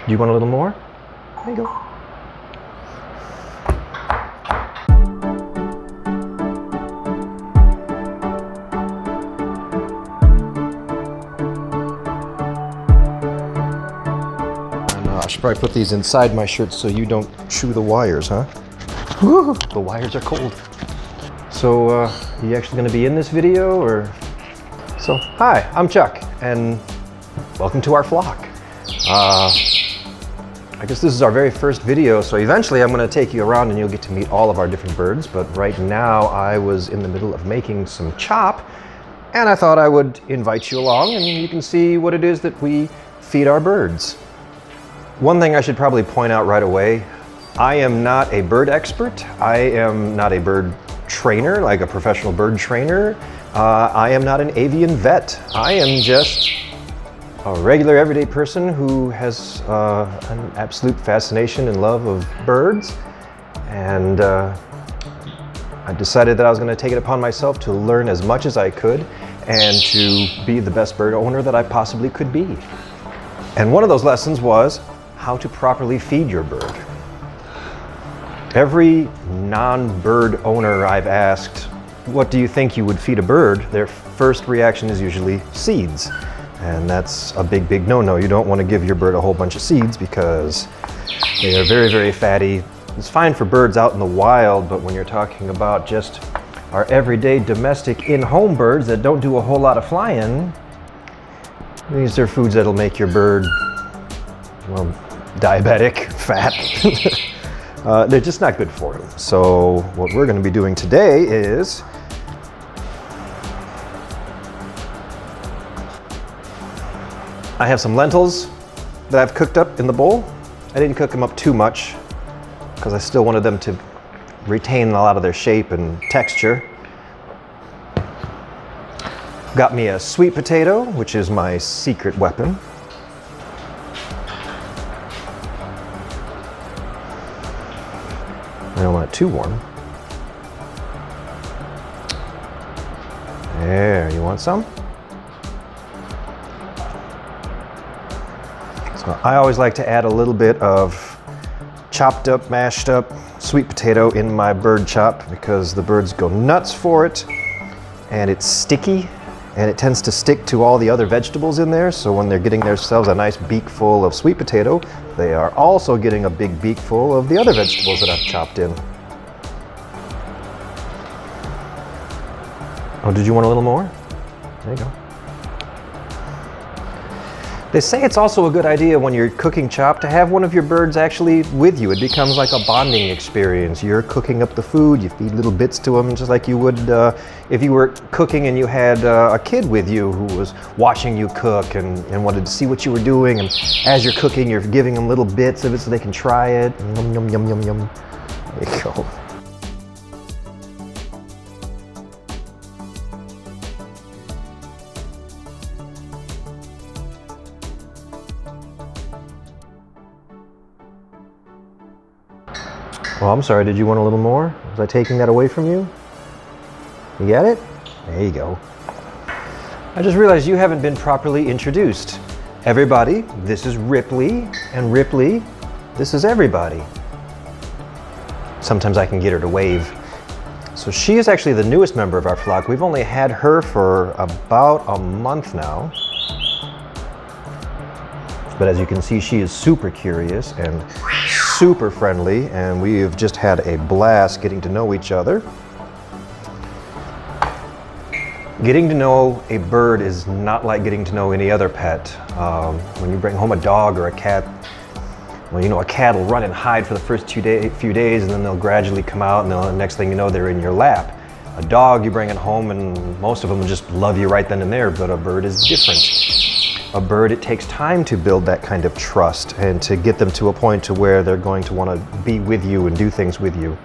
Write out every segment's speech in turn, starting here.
Do you want a little more? There you go. I should probably put these inside my shirt so you don't chew the wires, huh? Woo, the wires are cold. So, are you actually going to be in this video, or? So, hi, I'm Chuck, and welcome to our flock. I guess this is our very first video, so eventually I'm going to take you around and you'll get to meet all of our different birds, but right now I was in the middle of making some chop, and I thought I would invite you along and you can see what it is that we feed our birds. One thing I should probably point out right away, I am not a bird expert. I am not a bird trainer, like a professional bird trainer. I am not an avian vet. I am just a regular everyday person who has an absolute fascination and love of birds. And I decided that I was going to take it upon myself to learn as much as I could and to be the best bird owner that I possibly could be. And one of those lessons was how to properly feed your bird. Every non-bird owner I've asked, what do you think you would feed a bird? Their first reaction is usually seeds. And that's a big, big no-no. You don't want to give your bird a whole bunch of seeds because they are very, very fatty. It's fine for birds out in the wild, but when you're talking about just our everyday domestic in-home birds that don't do a whole lot of flying, these are foods that'll make your bird, well, diabetic, fat. They're just not good for them. So what we're going to be doing today is I have some lentils that I've cooked up in the bowl. I didn't cook them up too much because I still wanted them to retain a lot of their shape and texture. Got me a sweet potato, which is my secret weapon. I don't want it too warm. There, you want some? So I always like to add a little bit of chopped up, mashed up sweet potato in my bird chop because the birds go nuts for it, and it's sticky and it tends to stick to all the other vegetables in there. So when they're getting themselves a nice beakful of sweet potato, they are also getting a big beakful of the other vegetables that I've chopped in. Oh, did you want a little more? There you go. They say it's also a good idea when you're cooking chop to have one of your birds actually with you. It becomes like a bonding experience. You're cooking up the food, you feed little bits to them just like you would if you were cooking and you had a kid with you who was watching you cook and wanted to see what you were doing. And as you're cooking, you're giving them little bits of it so they can try it. Yum, yum, yum, yum, yum. There you go. Oh, I'm sorry, did you want a little more? Was I taking that away from you? You got it? There you go. I just realized you haven't been properly introduced. Everybody, this is Ripley, and Ripley, this is everybody. Sometimes I can get her to wave. So she is actually the newest member of our flock. We've only had her for about a month now. But as you can see, she is super curious and super friendly, and we have just had a blast getting to know each other. Getting to know a bird is not like getting to know any other pet. When you bring home a dog or a cat, well, you know, a cat will run and hide for the first few days, and then they'll gradually come out, and the next thing you know, they're in your lap. A dog, you bring it home, and most of them will just love you right then and there, but a bird is different. A bird, it takes time to build that kind of trust and to get them to a point to where they're going to want to be with you and do things with you.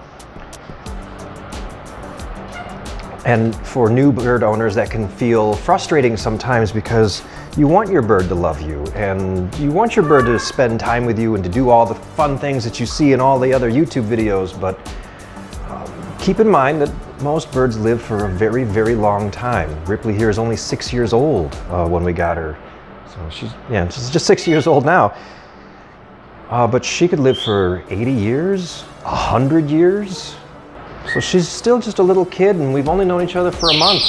And for new bird owners, that can feel frustrating sometimes because you want your bird to love you and you want your bird to spend time with you and to do all the fun things that you see in all the other YouTube videos, but keep in mind that most birds live for a very, very long time. Ripley here is only 6 years old when we got her. So she's just 6 years old now. But she could live for 80 years, 100 years. So she's still just a little kid, and we've only known each other for a month.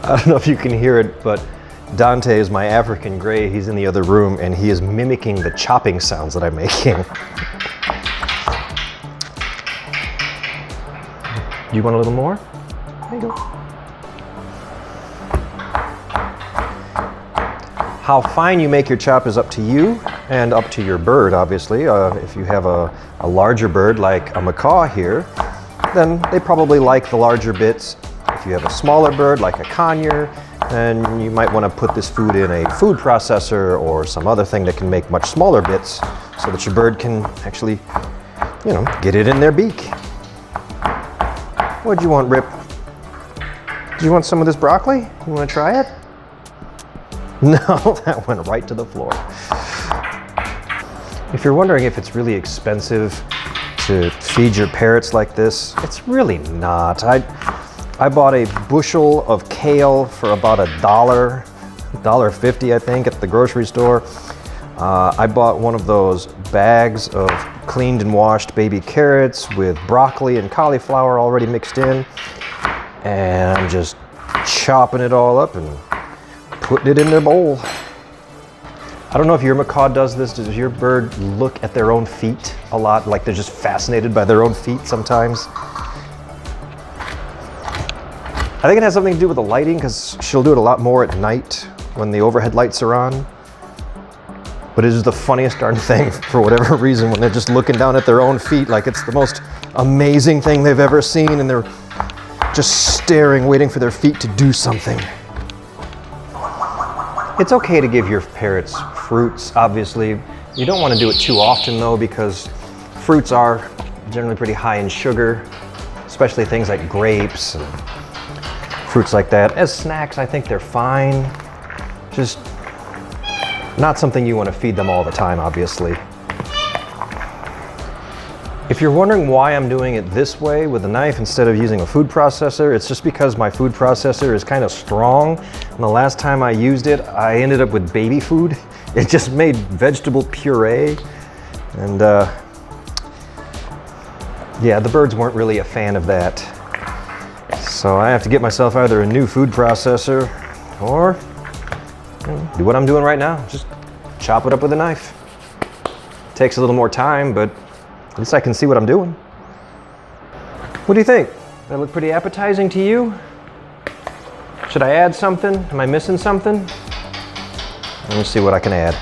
I don't know if you can hear it, but Dante is my African gray. He's in the other room, and he is mimicking the chopping sounds that I'm making. You want a little more? There you go. How fine you make your chop is up to you and up to your bird, obviously. If you have a larger bird like a macaw here, then they probably like the larger bits. If you have a smaller bird like a conure, then you might want to put this food in a food processor or some other thing that can make much smaller bits so that your bird can actually, you know, get it in their beak. What'd you want, Rip? Do you want some of this broccoli? You want to try it? No, that went right to the floor. If you're wondering if it's really expensive to feed your parrots like this, it's really not. I bought a bushel of kale for about $1.50, I think, at the grocery store. I bought one of those bags of cleaned and washed baby carrots with broccoli and cauliflower already mixed in. And I'm just chopping it all up and putting it in their bowl. I don't know if your macaw does this. Does your bird look at their own feet a lot? Like they're just fascinated by their own feet sometimes? I think it has something to do with the lighting, because she'll do it a lot more at night when the overhead lights are on. But it is the funniest darn thing for whatever reason when they're just looking down at their own feet like it's the most amazing thing they've ever seen, and they're just staring, waiting for their feet to do something. It's okay to give your parrots fruits, obviously. You don't want to do it too often though, because fruits are generally pretty high in sugar, especially things like grapes and fruits like that. As snacks, I think they're fine. Just not something you want to feed them all the time, obviously. If you're wondering why I'm doing it this way with a knife instead of using a food processor, it's just because my food processor is kind of strong. And the last time I used it, I ended up with baby food. It just made vegetable puree. And yeah, the birds weren't really a fan of that. So I have to get myself either a new food processor or do what I'm doing right now. Just chop it up with a knife. Takes a little more time, but at least I can see what I'm doing. What do you think? That look pretty appetizing to you? Should I add something? Am I missing something? Let me see what I can add.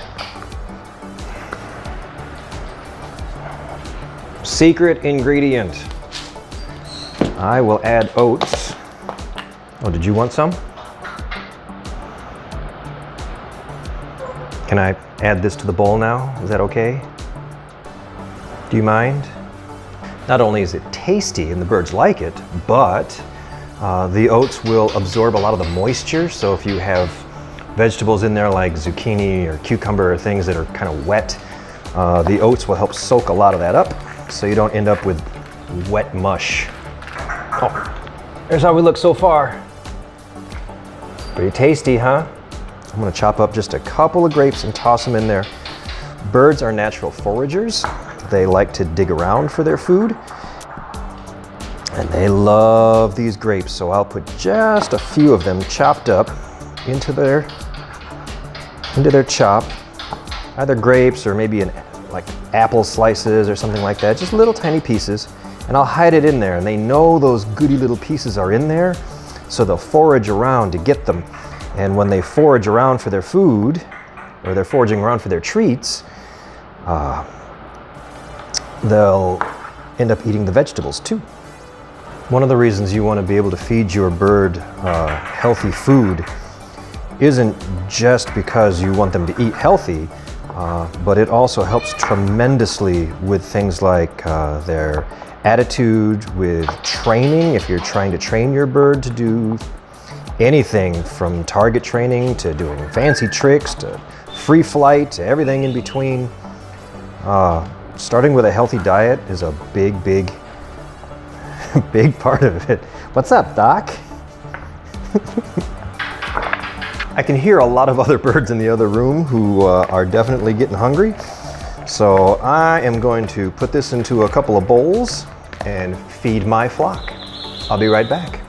Secret ingredient. I will add oats. Oh, did you want some? Can I add this to the bowl now? Is that okay? Do you mind? Not only is it tasty and the birds like it, but the oats will absorb a lot of the moisture. So if you have vegetables in there like zucchini or cucumber or things that are kind of wet, the oats will help soak a lot of that up so you don't end up with wet mush. Oh, here's how we look so far. Pretty tasty, huh? I'm gonna chop up just a couple of grapes and toss them in there. Birds are natural foragers. They like to dig around for their food. And they love these grapes, so I'll put just a few of them chopped up into their chop. Either grapes or maybe like apple slices or something like that, just little tiny pieces. And I'll hide it in there, and they know those goody little pieces are in there, so they'll forage around to get them. And when they forage around for their food, or they're foraging around for their treats, they'll end up eating the vegetables too. One of the reasons you want to be able to feed your bird healthy food isn't just because you want them to eat healthy, but it also helps tremendously with things like their attitude, with training. If you're trying to train your bird to do anything from target training to doing fancy tricks to free flight to everything in between, starting with a healthy diet is a big part of it. What's up, Doc? I can hear a lot of other birds in the other room who are definitely getting hungry. So I am going to put this into a couple of bowls and feed my flock. I'll be right back.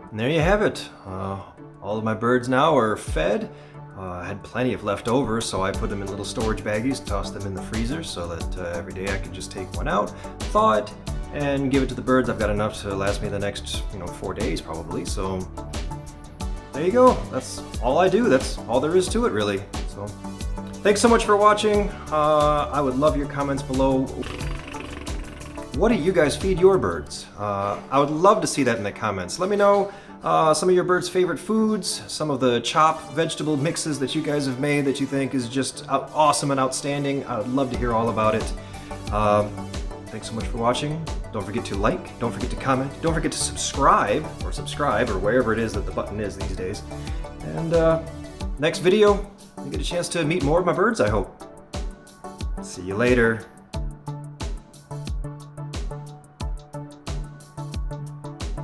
And there you have it. All of my birds now are fed. I had plenty of leftovers, so I put them in little storage baggies, tossed them in the freezer so that every day I can just take one out, thaw it, and give it to the birds. I've got enough to last me the next, 4 days probably. So there you go. That's all I do. That's all there is to it, really. So thanks so much for watching. I would love your comments below. What do you guys feed your birds? I would love to see that in the comments. Let me know some of your birds' favorite foods, some of the chopped vegetable mixes that you guys have made that you think is just awesome and outstanding. I would love to hear all about it. Thanks so much for watching. Don't forget to like, don't forget to comment, don't forget to subscribe, or wherever it is that the button is these days. And next video, you get a chance to meet more of my birds, I hope. See you later.